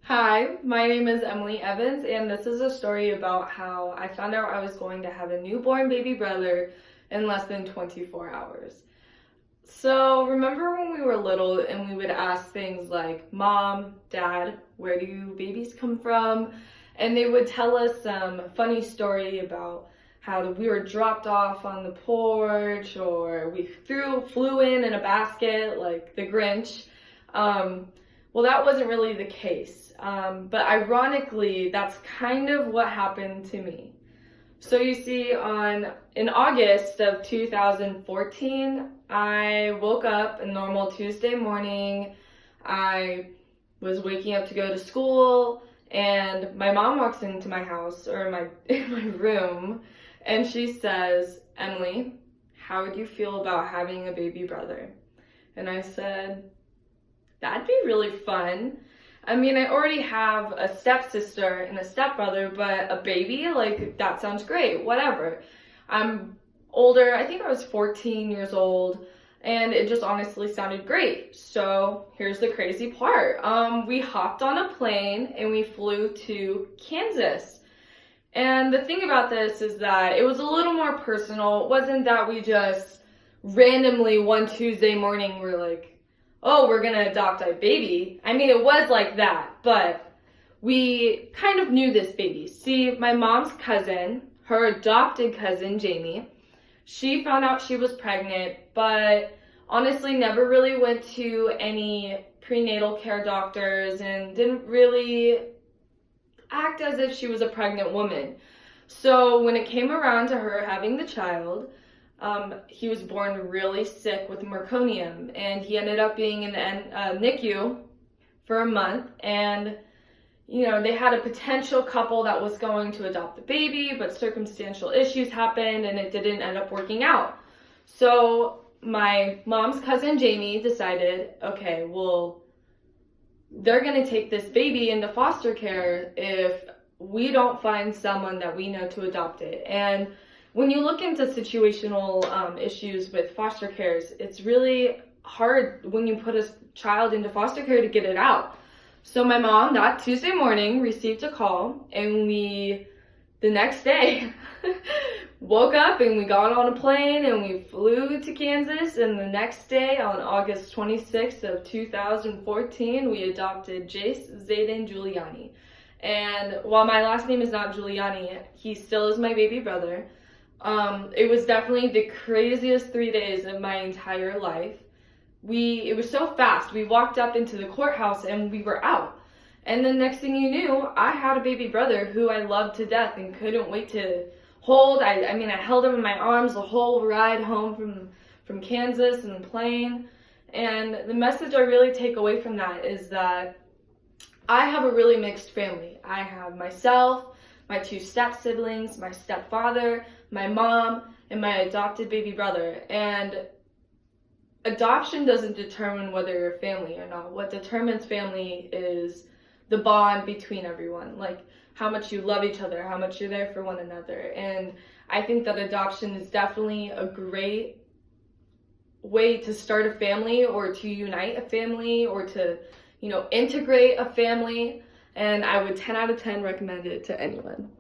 Hi, my name is Emily Evans, and this is a story about how I found out I was going to have a newborn baby brother in less than 24 hours. So, remember when we were little and we would ask things like, Mom, Dad, where do babies come from? And they would tell us some funny story about how we were dropped off on the porch or we flew in a basket like the Grinch. Well, that wasn't really the case. But ironically, that's kind of what happened to me. So you see, in August of 2014, I woke up a normal Tuesday morning. I was waking up to go to school, and my mom walks into my house or in my room, and she says, "Emily, how would you feel about having a baby brother?" And I said, "That'd be really fun. I mean, I already have a stepsister and a stepbrother, but a baby, like, that sounds great, whatever." I'm older, I think I was 14 years old, and it just honestly sounded great. So here's the crazy part. We hopped on a plane and we flew to Kansas. And the thing about this is that it was a little more personal. It wasn't that we just randomly one Tuesday morning were like, "Oh, we're gonna adopt a baby." I mean, it was like that, but we kind of knew this baby. See, my mom's cousin, her adopted cousin, Jamie, she found out she was pregnant, but honestly never really went to any prenatal care doctors and didn't really act as if she was a pregnant woman. So when it came around to her having the child, he was born really sick with meconium, and he ended up being in the NICU for a month. And they had a potential couple that was going to adopt the baby, but circumstantial issues happened and it didn't end up working out. So my mom's cousin Jamie decided, okay, well, they're going to take this baby into foster care if we don't find someone that we know to adopt it. And when you look into situational issues with foster cares, it's really hard when you put a child into foster care to get it out. So my mom that Tuesday morning received a call, and the next day woke up and we got on a plane and we flew to Kansas, and the next day on August 26th of 2014 we adopted Jace Zayden Giuliani. And while my last name is not Giuliani, he still is my baby brother. It was definitely the craziest 3 days of my entire life. It was so fast. We walked up into the courthouse and we were out. And the next thing you knew, I had a baby brother who I loved to death and couldn't wait to hold. I held him in my arms the whole ride home from Kansas and the plane. And the message I really take away from that is that I have a really mixed family. I have myself, my two step siblings, my stepfather, my mom, and my adopted baby brother. And adoption doesn't determine whether you're family or not. What determines family is the bond between everyone, like how much you love each other, how much you're there for one another. And I think that adoption is definitely a great way to start a family or to unite a family or to, integrate a family. And I would 10 out of 10 recommend it to anyone.